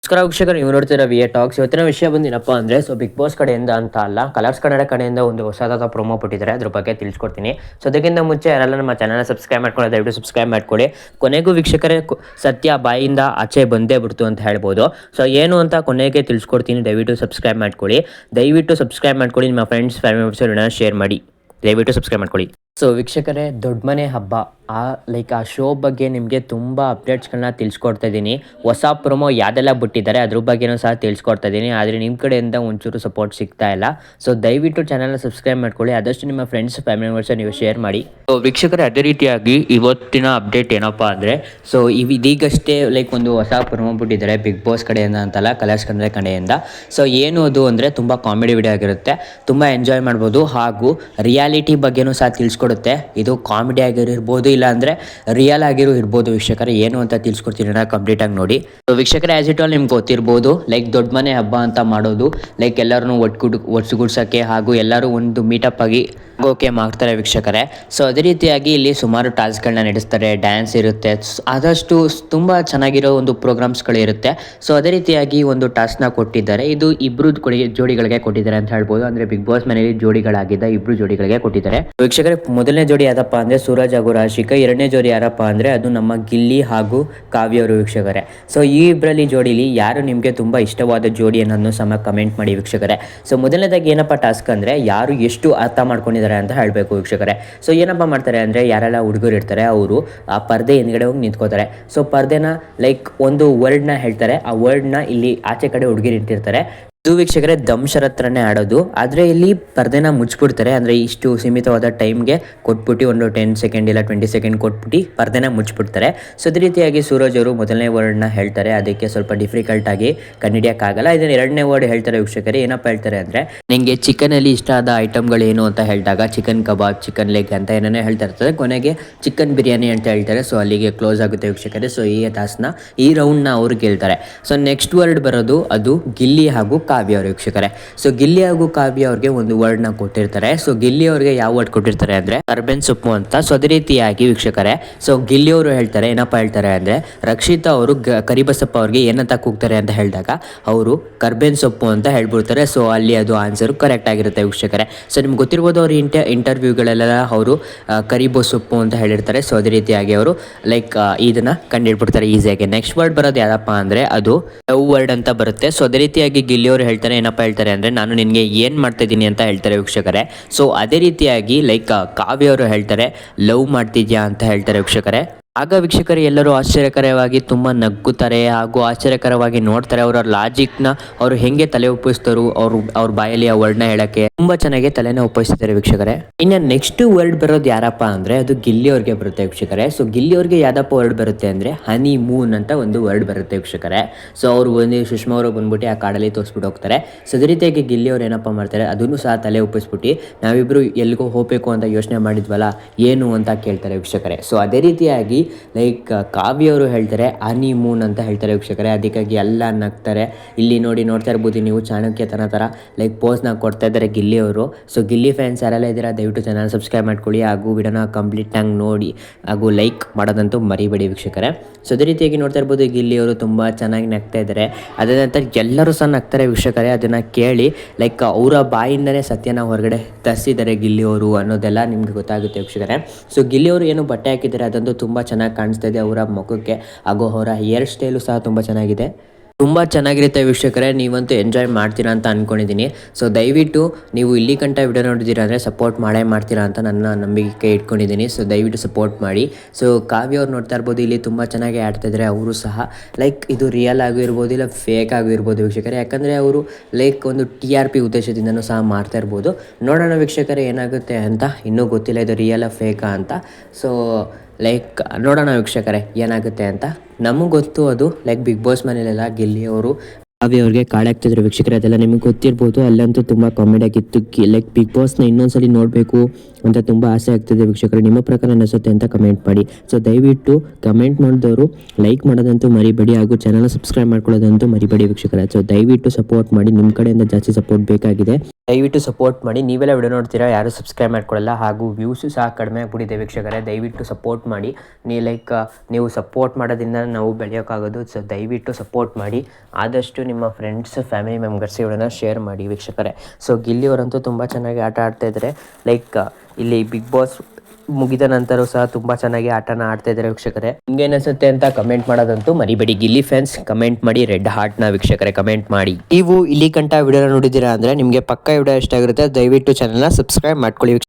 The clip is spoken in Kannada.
ನಮಸ್ಕಾರ ವೀಕ್ಷಕರು, ನೀವು ನೋಡ್ತಿರೋ ವಿ ಎ ಟಾಕ್ಸ್. ಇವತ್ತಿನ ವಿಷಯ ಬಂದಿನಪ್ಪ ಅಂದರೆ ಬಿಗ್ ಬಾಸ್ ಕಡೆಯಿಂದ ಅಂತ ಅಲ್ಲ, ಕಲರ್ಸ್ ಕನ್ನಡ ಕಡೆಯಿಂದ ಒಂದು ಹೊಸದಾದ ಪ್ರೊಮೋ ಕೊಟ್ಟಿದ್ದಾರೆ. ಅದ್ರ ಬಗ್ಗೆ ತಿಳಿಸ್ಕೊಡ್ತೀನಿ. ಸೊ ಅದಕ್ಕಿಂತ ಮುಂಚೆ ಯಾರೆಲ್ಲ ನಮ್ಮ ಚಾನಲ್ನ ಸಬ್ಸ್ಕ್ರೈಬ್ ಮಾಡ್ಕೊಳ್ಳಿ, ದಯವಿಟ್ಟು ಸಬ್ಸ್ಕ್ರೈಬ್ ಮಾಡ್ಕೊಳ್ಳಿ. ಕೊನೆಗೂ ವೀಕ್ಷಕರೇ ಸತ್ಯ ಬಾಯಿಂದ ಆಚೆ ಬಂದೇ ಬಿಡ್ತು ಅಂತ ಹೇಳ್ಬೋದು. ಸೊ ಏನು ಅಂತ ಕೊನೆಗೆ ತಿಳಿಸ್ಕೊಡ್ತೀನಿ, ದಯವಿಟ್ಟು ಸಬ್ಸ್ಕ್ರೈಬ್ ಮಾಡ್ಕೊಳ್ಳಿ. ನಿಮ್ಮ ಫ್ರೆಂಡ್ಸ್ ಫ್ಯಾಮಿಲಿ ಮೆಂಬರ್ಸ್ ಶೇರ್ ಮಾಡಿ. ದಯವಿಟ್ಟು ಸಬ್ಸ್ಕ್ರೈಬ್ ಮಾಡ್ಕೊಳ್ಳಿ. ಸೊ ವೀಕ್ಷಕರೇ, ದೊಡ್ಡ ಮನೆ ಹಬ್ಬ ಆ ಶೋ ಬಗ್ಗೆ ನಿಮಗೆ ತುಂಬ ಅಪ್ಡೇಟ್ಸ್ಗಳನ್ನ ತಿಳಿಸ್ಕೊಡ್ತಾ ಇದ್ದೀನಿ. ಹೊಸ ಪ್ರೊಮೋ ಯಾವುದೆಲ್ಲ ಬಿಟ್ಟಿದ್ದಾರೆ ಅದ್ರ ಬಗ್ಗೆನೂ ಸಹ ತಿಳಿಸ್ಕೊಡ್ತಾ ಇದ್ದೀನಿ. ಆದರೆ ನಿಮ್ಮ ಕಡೆಯಿಂದ ಒಂಚೂರು ಸಪೋರ್ಟ್ ಸಿಗ್ತಾ ಇಲ್ಲ. ಸೊ ದಯವಿಟ್ಟು ಚಾನಲ್ನ ಸಬ್ಸ್ಕ್ರೈಬ್ ಮಾಡ್ಕೊಳ್ಳಿ. ಆದಷ್ಟು ನಿಮ್ಮ ಫ್ರೆಂಡ್ಸ್ ಫ್ಯಾಮಿಲಿ ಮೆಂಬರ್ಸ್ ನೀವು ಶೇರ್ ಮಾಡಿ. ಸೊ ವೀಕ್ಷಕರೇ, ಅದೇ ರೀತಿಯಾಗಿ ಇವತ್ತಿನ ಅಪ್ಡೇಟ್ ಏನಪ್ಪ ಅಂದರೆ, ಸೊ ಇದೀಗಷ್ಟೇ ಒಂದು ಹೊಸ ಪ್ರೊಮೋ ಬಿಟ್ಟಿದ್ದಾರೆ ಬಿಗ್ ಬಾಸ್ ಕಡೆಯಿಂದ ಅಂತಲ್ಲ, ಕಲರ್ಸ್ ಕಡೆಯಿಂದ. ಸೊ ಏನು ಅದು ಅಂದರೆ ತುಂಬ ಕಾಮಿಡಿ ವಿಡಿಯೋ ಆಗಿರುತ್ತೆ, ತುಂಬ ಎಂಜಾಯ್ ಮಾಡ್ಬೋದು. ಹಾಗೂ ರಿಯಾಲಿಟಿ ಬಗ್ಗೆನೂ ಸಹ ತಿಳಿಸ್ಕೊಡುತ್ತೆ. ಇದು ಕಾಮಿಡಿ ಆಗಿರ್ಬೋದು, ಇಲ್ಲ ಅಂದರೆ ರಿಯಲ್ ಆಗಿರೋ ಇರ್ಬೋದು. ವೀಕ್ಷಕರೇ, ಏನು ಅಂತ ತಿಳಿಸ್ಕೊಡ್ತೀನಿ, ಕಂಪ್ಲೀಟಾಗಿ ನೋಡಿ. ವೀಕ್ಷಕರೇ, ಆ್ಯಸ್ ಇಟ್ ಆಲ್ ನಿಮ್ಗೆ ಗೊತ್ತಿರ್ಬೋದು, ದೊಡ್ಡ ಮನೆ ಹಬ್ಬ ಅಂತ ಮಾಡೋದು, ಎಲ್ಲರೂ ಒಟ್ಟುಗೂಡ್ಸೋಕ್ಕೆ ಹಾಗೂ ಎಲ್ಲರೂ ಒಂದು ಮೀಟಪ್ ಆಗಿ ಓಕೆ ಮಾಡ್ತಾರೆ ವೀಕ್ಷಕರೇ. ಸೊ ಅದೇ ರೀತಿಯಾಗಿ ಇಲ್ಲಿ ಸುಮಾರು ಟಾಸ್ಕ್ಗಳನ್ನ ನಡೆಸ್ತಾರೆ, ಡ್ಯಾನ್ಸ್ ಇರುತ್ತೆ, ಆದಷ್ಟು ತುಂಬ ಚೆನ್ನಾಗಿರೋ ಒಂದು ಪ್ರೋಗ್ರಾಮ್ಸ್ಗಳಿರುತ್ತೆ. ಸೊ ಅದೇ ರೀತಿಯಾಗಿ ಒಂದು ಟಾಸ್ಕ್ನ ಕೊಟ್ಟಿದ್ದಾರೆ. ಇದು ಇಬ್ಬರು ಜೋಡಿಗಳಿಗೆ ಕೊಟ್ಟಿದ್ದಾರೆ ಅಂತ ಹೇಳ್ಬೋದು. ಅಂದರೆ ಬಿಗ್ ಬಾಸ್ ಮನೆಯಲ್ಲಿ ಜೋಡಿಗಳಾಗಿದ್ದ ಇಬ್ಬರು ಜೋಡಿಗಳಿಗೆ ಕೊಟ್ಟಿದ್ದಾರೆ. ವೀಕ್ಷಕರೇ, ಮೊದಲನೇ ಜೋಡಿ ಯಾರಪ್ಪ ಅಂದರೆ ಸೂರಜ್ ಹಾಗೂ ರಾಶಿಕಾ. ಎರಡನೇ ಜೋಡಿ ಯಾರಪ್ಪ ಅಂದರೆ ಅದು ನಮ್ಮ ಗಿಲ್ಲಿ ಹಾಗೂ ಕಾವ್ಯ ಅವರು ವೀಕ್ಷಕರೇ. ಸೊ ಈ ಇಬ್ಬರಲ್ಲಿ ಜೋಡಿಲಿ ಯಾರು ನಿಮಗೆ ತುಂಬ ಇಷ್ಟವಾದ ಜೋಡಿ ಅನ್ನೋದನ್ನು ಸಹ ಕಮೆಂಟ್ ಮಾಡಿ ವೀಕ್ಷಕರೇ. ಸೊ ಮೊದಲನೇದಾಗಿ ಏನಪ್ಪ ಟಾಸ್ಕ್ ಅಂದರೆ, ಯಾರು ಎಷ್ಟು ಅರ್ಥ ಮಾಡ್ಕೊಂಡಿದ್ದಾರೆ ಅಂತ ಹೇಳಬೇಕು ವೀಕ್ಷಕರೇ. ಸೊ ಏನಪ್ಪ ಮಾಡ್ತಾರೆ ಅಂದರೆ, ಯಾರೆಲ್ಲ ಹುಡುಗರು ಇರ್ತಾರೆ ಅವರು ಆ ಪರ್ದೆ ಹಿಂದ್ಗಡೆ ಹೋಗಿ ನಿಂತ್ಕೋತಾರೆ. ಸೊ ಪರ್ದೆನ ಒಂದು ವರ್ಡ್ನ ಹೇಳ್ತಾರೆ, ಆ ವರ್ಡ್ನ ಇಲ್ಲಿ ಆಚೆ ಕಡೆ ಹುಡುಗಿರು ಇಟ್ಟಿರ್ತಾರೆ. ಇದು ವೀಕ್ಷಕರೇ ದಂಶರ ಹತ್ರನೇ ಆಡೋದು. ಆದರೆ ಇಲ್ಲಿ ಪರ್ದೆನ ಮುಚ್ಚಿಬಿಡ್ತಾರೆ. ಅಂದರೆ ಇಷ್ಟು ಸೀಮಿತವಾದ ಟೈಮ್ಗೆ ಕೊಟ್ಬಿಟ್ಟು ಒಂದು 10 ಸೆಕೆಂಡ್ ಇಲ್ಲ 20 ಸೆಕೆಂಡ್ ಕೊಟ್ಬಿಟ್ಟು ಪರ್ದೆನ ಮುಚ್ಚಿಬಿಡ್ತಾರೆ. ಸೊ ಅದೇ ರೀತಿಯಾಗಿ ಸೂರಜ್ ಅವರು ಮೊದಲನೇ ವರ್ಡ್ನ ಹೇಳ್ತಾರೆ, ಅದಕ್ಕೆ ಸ್ವಲ್ಪ ಡಿಫಿಕಲ್ಟ್ ಆಗಿ ಕಂಡುಹಿಡಿಯೋಕ್ಕಾಗಲ್ಲ. ಇದನ್ನು ಎರಡನೇ ವರ್ಡ್ ಹೇಳ್ತಾರೆ ವೀಕ್ಷಕರೇ. ಏನಪ್ಪ ಹೇಳ್ತಾರೆ ಅಂದರೆ, ನಿಮಗೆ ಚಿಕನಲ್ಲಿ ಇಷ್ಟ ಆದ ಐಟಮ್ಗಳೇನು ಅಂತ ಹೇಳಿದಾಗ ಚಿಕನ್ ಕಬಾಬ್, ಚಿಕನ್ ಲೆಗ್ ಅಂತ ಏನೇನೋ ಹೇಳ್ತಾ ಇರ್ತಾರೆ. ಕೊನೆಗೆ ಚಿಕನ್ ಬಿರಿಯಾನಿ ಅಂತ ಹೇಳ್ತಾರೆ. ಸೊ ಅಲ್ಲಿಗೆ ಕ್ಲೋಸ್ ಆಗುತ್ತೆ ವೀಕ್ಷಕರೇ. ಸೊ ಈ ರೌಂಡ್ನ ಅವ್ರು ಗೆಲ್ತಾರೆ. ಸೊ ನೆಕ್ಸ್ಟ್ ವರ್ಡ್ ಬರೋದು ಅದು ಗಿಲ್ಲಿ ಹಾಗೂ ಕಾವ್ಯ ಅವರು ವೀಕ್ಷಕರೇ. ಸೊ ಗಿಲ್ಲಿ ಹಾಗೂ ಕಾವ್ಯ ಅವ್ರಿಗೆ ಒಂದು ವರ್ಡ್ನ ಕೊಟ್ಟಿರ್ತಾರೆ. ಸೊ ಗಿಲ್ಲಿ ಅವ್ರಿಗೆ ಯಾವ ವರ್ಡ್ ಕೊಟ್ಟಿರ್ತಾರೆ ಅಂದರೆ ಕರ್ಬೇನ್ ಸೊಪ್ಪು ಅಂತ. ಸೊ ಅದೇ ರೀತಿಯಾಗಿ ವೀಕ್ಷಕರೇ, ಸೊ ಗಿಲ್ಲಿ ಅವರು ಹೇಳ್ತಾರೆ, ಏನಪ್ಪ ಹೇಳ್ತಾರೆ ಅಂದರೆ, ರಕ್ಷಿತಾ ಅವರು ಕರಿಬಸಪ್ಪ ಅವ್ರಿಗೆ ಏನಂತ ಕೂಗ್ತಾರೆ ಅಂತ ಹೇಳಿದಾಗ ಅವರು ಕರ್ಬೇನ್ ಸೊಪ್ಪು ಅಂತ ಹೇಳ್ಬಿಡ್ತಾರೆ. ಸೊ ಅಲ್ಲಿ ಅದು ಆನ್ಸರ್ ಕರೆಕ್ಟ್ ಆಗಿರುತ್ತೆ ವೀಕ್ಷಕರೇ. ಸೊ ನಿಮ್ಗೆ ಗೊತ್ತಿರ್ಬೋದು, ಅವರು ಇಂಟರ್ವ್ಯೂಗಳೆಲ್ಲ ಅವರು ಕರಿಬೋ ಸೊಪ್ಪು ಅಂತ ಹೇಳಿರ್ತಾರೆ. ಸೊ ಅದೇ ರೀತಿಯಾಗಿ ಅವರು ಇದನ್ನ ಕಂಡುಹಿಡ್ಬಿಡ್ತಾರೆ ಈಸಿಯಾಗಿ. ನೆಕ್ಸ್ಟ್ ವರ್ಡ್ ಬರೋದು ಯಾರಪ್ಪ ಅಂದರೆ ಅದು ಲವ್ ವರ್ಡ್ ಅಂತ ಬರುತ್ತೆ. ಸೊ ಅದೇ ರೀತಿಯಾಗಿ ಗಿಲ್ಲಿ ಅವರು ಹೇಳ್ತಾರೆ, ಏನಪ್ಪ ಹೇಳ್ತಾರೆ ಅಂದರೆ, ನಾನು ನಿನಗೆ ಏನು ಮಾಡ್ತಾ ಇದ್ದೀನಿ ಅಂತ ಹೇಳ್ತಾರೆ ವೀಕ್ಷಕರೇ. ಸೊ ಅದೇ ರೀತಿಯಾಗಿ ಕಾವ್ಯ ಅವರು ಹೇಳ್ತಾರೆ, ಲವ್ ಮಾಡ್ತಿದ್ಯಾ ಅಂತ ಹೇಳ್ತಾರೆ ವೀಕ್ಷಕರೇ. ಆಗ ವೀಕ್ಷಕರು ಎಲ್ಲರೂ ಆಶ್ಚರ್ಯಕರವಾಗಿ ತುಂಬ ನಗ್ಗುತ್ತಾರೆ ಹಾಗೂ ಆಶ್ಚರ್ಯಕರವಾಗಿ ನೋಡ್ತಾರೆ. ಅವರ ಲಾಜಿಕ್ನ ಅವರು ಹೆಂಗೆ ತಲೆ ಉಪಯೋಗಿಸ್ತಾರೋ ಅವ್ರ ಬಾಯಲ್ಲಿ ಆ ವರ್ಡ್ನ ಹೇಳೋಕ್ಕೆ ತುಂಬ ಚೆನ್ನಾಗಿ ತಲೆನ ಉಪಯೋಗಿಸ್ತಾರೆ ವೀಕ್ಷಕರೇ. ಇನ್ನು ನೆಕ್ಸ್ಟ್ ವರ್ಡ್ ಬರೋದು ಯಾರಪ್ಪ ಅಂದರೆ ಅದು ಗಿಲ್ಲಿ ಅವ್ರಿಗೆ ಬರುತ್ತೆ ವೀಕ್ಷಕರೇ. ಸೊ ಗಿಲ್ಲಿ ಅವ್ರಿಗೆ ಯಾವ್ದಪ್ಪ ವರ್ಡ್ ಬರುತ್ತೆ ಅಂದರೆ ಹನಿ ಮೂನ್ ಅಂತ ಒಂದು ವರ್ಡ್ ಬರುತ್ತೆ ವೀಕ್ಷಕರೇ. ಸೊ ಅವರು ಸುಷ್ಮಾ ಅವರು ಬಂದ್ಬಿಟ್ಟು ಆ ಕಾಡಲ್ಲಿ ತೋರಿಸ್ಬಿಟ್ಟು ಹೋಗ್ತಾರೆ. ಸೊ ಅದೇ ರೀತಿಯಾಗಿ ಗಿಲ್ಲಿ ಅವ್ರು ಏನಪ್ಪ ಮಾಡ್ತಾರೆ, ಅದನ್ನು ಸಹ ತಲೆ ಉಪಯೋಗಿಸ್ಬಿಟ್ಟು ನಾವಿಬ್ಬರು ಎಲ್ಲಿಗೋ ಹೋಗಬೇಕು ಅಂತ ಯೋಚನೆ ಮಾಡಿದ್ವಲ್ಲ ಏನು ಅಂತ ಕೇಳ್ತಾರೆ ವೀಕ್ಷಕರೇ. ಸೊ ಅದೇ ರೀತಿಯಾಗಿ ಕಾವ್ಯ ಅವರು ಹೇಳ್ತಾರೆ ಹನಿ ಮೂನ್ ಅಂತ ಹೇಳ್ತಾರೆ ವೀಕ್ಷಕರೇ. ಅದಕ್ಕಾಗಿ ಎಲ್ಲ ನಗ್ತಾರೆ. ಇಲ್ಲಿ ನೋಡ್ತಾ ಇರ್ಬೋದು ನೀವು, ಚಾಣಕ್ಯತನ ಥರ ಪೋಸ್ನ ಕೊಡ್ತಾ ಇದ್ದಾರೆ ಗಿಲ್ಲಿ ಅವರು. ಸೊ ಗಿಲ್ಲಿ ಫ್ಯಾನ್ಸ್ ಯಾರೆಲ್ಲ ಇದ್ದೀರಾ, ದಯವಿಟ್ಟು ಚಾನಲ್ ಸಬ್ಸ್ಕ್ರೈಬ್ ಮಾಡ್ಕೊಳ್ಳಿ ಹಾಗೂ ವಿಡಿಯೋನ ಕಂಪ್ಲೀಟಾಗಿ ನೋಡಿ ಹಾಗೂ ಲೈಕ್ ಮಾಡೋದಂತೂ ಮರಿಬೇಡಿ ವೀಕ್ಷಕರೇ. ಸೊ ಅದೇ ರೀತಿಯಾಗಿ ನೋಡ್ತಾ ಇರ್ಬೋದು, ಗಿಲ್ಲಿ ಅವರು ತುಂಬ ಚೆನ್ನಾಗಿ ನಗ್ತಾ ಇದ್ದಾರೆ. ಅದೇ ನಂತರ ಎಲ್ಲರೂ ಸಹ ನಗ್ತಾರೆ ವೀಕ್ಷಕರೇ. ಅದನ್ನು ಕೇಳಿ ಅವರ ಬಾಯಿಂದನೇ ಸತ್ಯನ ಹೊರಗಡೆ ತರಿಸಿದ್ದಾರೆ ಗಿಲ್ಲಿ ಅವರು ಅನ್ನೋದೆಲ್ಲ ನಿಮ್ಗೆ ಗೊತ್ತಾಗುತ್ತೆ ವೀಕ್ಷಕರೇ. ಸೊ ಗಿಲ್ಲಿ ಅವರು ಏನು ಬಟ್ಟೆ ಹಾಕಿದ್ದಾರೆ ಅದಂತೂ ತುಂಬ ಚೆನ್ನಾಗಿ ಕಾಣಿಸ್ತಾ ಇದೆ ಅವರ ಮುಖಕ್ಕೆ, ಹಾಗೂ ಅವರ ಹೇರ್ ಸ್ಟೈಲು ಸಹ ತುಂಬ ಚೆನ್ನಾಗಿದೆ. ತುಂಬ ಚೆನ್ನಾಗಿರುತ್ತೆ ವೀಕ್ಷಕರೇ. ನೀವಂತೂ ಎಂಜಾಯ್ ಮಾಡ್ತೀರಾ ಅಂತ ಅಂದ್ಕೊಂಡಿದ್ದೀನಿ. ಸೊ ದಯವಿಟ್ಟು ನೀವು ಇಲ್ಲಿ ಗಂಟ ವಿಡಿಯೋ ನೋಡಿದ್ದೀರಾ ಅಂದರೆ ಸಪೋರ್ಟ್ ಮಾಡೇ ಮಾಡ್ತೀರಾ ಅಂತ ನನ್ನ ನಂಬಿಕೆ ಇಟ್ಕೊಂಡಿದ್ದೀನಿ. ಸೊ ದಯವಿಟ್ಟು ಸಪೋರ್ಟ್ ಮಾಡಿ. ಸೊ ಕಾವ್ಯ ಅವ್ರು ನೋಡ್ತಾ ಇರ್ಬೋದು, ಇಲ್ಲಿ ತುಂಬ ಚೆನ್ನಾಗಿ ಆಡ್ತಾಯಿದ್ದಾರೆ ಅವರು ಸಹ. ಇದು ರಿಯಲ್ ಆಗಿರ್ಬೋದು ಇಲ್ಲ ಫೇಕ್ ಆಗಿರ್ಬೋದು ವೀಕ್ಷಕರೇ. ಯಾಕಂದರೆ ಅವರು ಒಂದು TRP ಉದ್ದೇಶದಿಂದನೂ ಸಹ ಮಾಡ್ತಾ ಇರ್ಬೋದು. ನೋಡೋಣ ವೀಕ್ಷಕರೇ ಏನಾಗುತ್ತೆ ಅಂತ. ಇನ್ನೂ ಗೊತ್ತಿಲ್ಲ ಇದು ರಿಯಲ್ ಫೇಕಾ ಅಂತ. ಸೊ ನೋಡೋಣ ವೀಕ್ಷಕರೇ ಏನಾಗುತ್ತೆ ಅಂತ. ನಮಗೆ ಗೊತ್ತು ಅದು ಬಿಗ್ ಬಾಸ್ ಮನೇಲೆಲ್ಲ ಗಿಲ್ಲಿ ಅವರು ಕಾವ್ಯ ಅವ್ರಿಗೆ ಕಾಳೆ ಆಗ್ತಿದ್ರು ವೀಕ್ಷಕರೇ, ಅದೆಲ್ಲ ನಿಮಗೆ ಗೊತ್ತಿರ್ಬೋದು. ಅಲ್ಲಂತೂ ತುಂಬ ಕಾಮಿಡಿ ಆಗಿತ್ತು. ಲೈಕ್ ಬಿಗ್ ಬಾಸ್ನ ಇನ್ನೊಂದ್ಸಲಿ ನೋಡಬೇಕು ಅಂತ ತುಂಬ ಆಸೆ ಆಗ್ತಿದೆ ವೀಕ್ಷಕರೇ. ನಿಮ್ಮ ಪ್ರಕಾರ ಅನಿಸುತ್ತೆ ಅಂತ ಕಮೆಂಟ್ ಮಾಡಿ. ಸೊ ದಯವಿಟ್ಟು ಕಮೆಂಟ್ ಮಾಡಿದವರು ಲೈಕ್ ಮಾಡೋದಂತೂ ಮರಿಬೇಡಿ, ಹಾಗೂ ಚಾನಲ್ ಸಬ್ಸ್ಕ್ರೈಬ್ ಮಾಡ್ಕೊಳ್ಳೋದಂತೂ ಮರಿಬೇಡಿ ವೀಕ್ಷಕರೇ. ಸೊ ದಯವಿಟ್ಟು ಸಪೋರ್ಟ್ ಮಾಡಿ, ನಿಮ್ಮ ಕಡೆಯಿಂದ ಜಾಸ್ತಿ ಸಪೋರ್ಟ್ ಬೇಕಾಗಿದೆ. ದಯವಿಟ್ಟು ಸಪೋರ್ಟ್ ಮಾಡಿ. ನೀವೆಲ್ಲ ವಿಡಿಯೋ ನೋಡ್ತೀರಾ, ಯಾರು ಸಬ್ಸ್ಕ್ರೈಬ್ ಮಾಡ್ಕೊಳ್ಳಲ್ಲ, ಹಾಗೂ ವ್ಯೂಸು ಸಹ ಕಡಿಮೆ ಆಗಿಬಿಟ್ಟಿದೆ ವೀಕ್ಷಕರೇ. ದಯವಿಟ್ಟು ಸಪೋರ್ಟ್ ಮಾಡಿ. ನೀವು ಸಪೋರ್ಟ್ ಮಾಡೋದ್ರಿಂದ ನಾವು ಬೆಳೆಯೋಕ್ಕಾಗೋದು. ಸೊ ದಯವಿಟ್ಟು ಸಪೋರ್ಟ್ ಮಾಡಿ. ಆದಷ್ಟು ನಿಮ್ಮ ಫ್ರೆಂಡ್ಸ್ ಫ್ಯಾಮಿಲಿ ಮೆಂಬರ್ಸ್ ಇವಳನ್ನ ಶೇರ್ ಮಾಡಿ ವೀಕ್ಷಕರೇ. ಸೊ ಗಿಲ್ಲಿಯವರಂತೂ ತುಂಬ ಚೆನ್ನಾಗಿ ಆಟ ಆಡ್ತಾಯಿದ್ದಾರೆ. ಇಲ್ಲಿ ಬಿಗ್ ಬಾಸ್ ಮುಗಿದ ನಂತರ ಸಹ ತುಂಬ ಚೆನ್ನಾಗಿ ಆಟನ ಆಡ್ತಾ ಇದ್ದಾರೆ ವೀಕ್ಷಕರೇ. ನಿಮ್ಗೆ ಅನಿಸುತ್ತೆ ಅಂತ ಕಮೆಂಟ್ ಮಾಡೋದಂತೂ ಮರಿಬೇಡಿ. ಗಿಲ್ಲಿ ಫ್ಯಾನ್ಸ್ ಕಮೆಂಟ್ ಮಾಡಿ, ರೆಡ್ ಹಾರ್ಟ್ನ ವೀಕ್ಷಕರೇ ಕಮೆಂಟ್ ಮಾಡಿ. ನೀವು ಇಲ್ಲಿ ಗಂಟ ವಿಡಿಯೋನ ನೋಡಿದ್ದೀರಾ ಅಂದರೆ ನಿಮಗೆ ಪಕ್ಕ ವಿಡಿಯೋ ಇಷ್ಟ ಆಗಿರುತ್ತೆ. ದಯವಿಟ್ಟು ಚಾನಲ್ನ ಸಬ್ಸ್ಕ್ರೈಬ್ ಮಾಡ್ಕೊಳ್ಳಿ.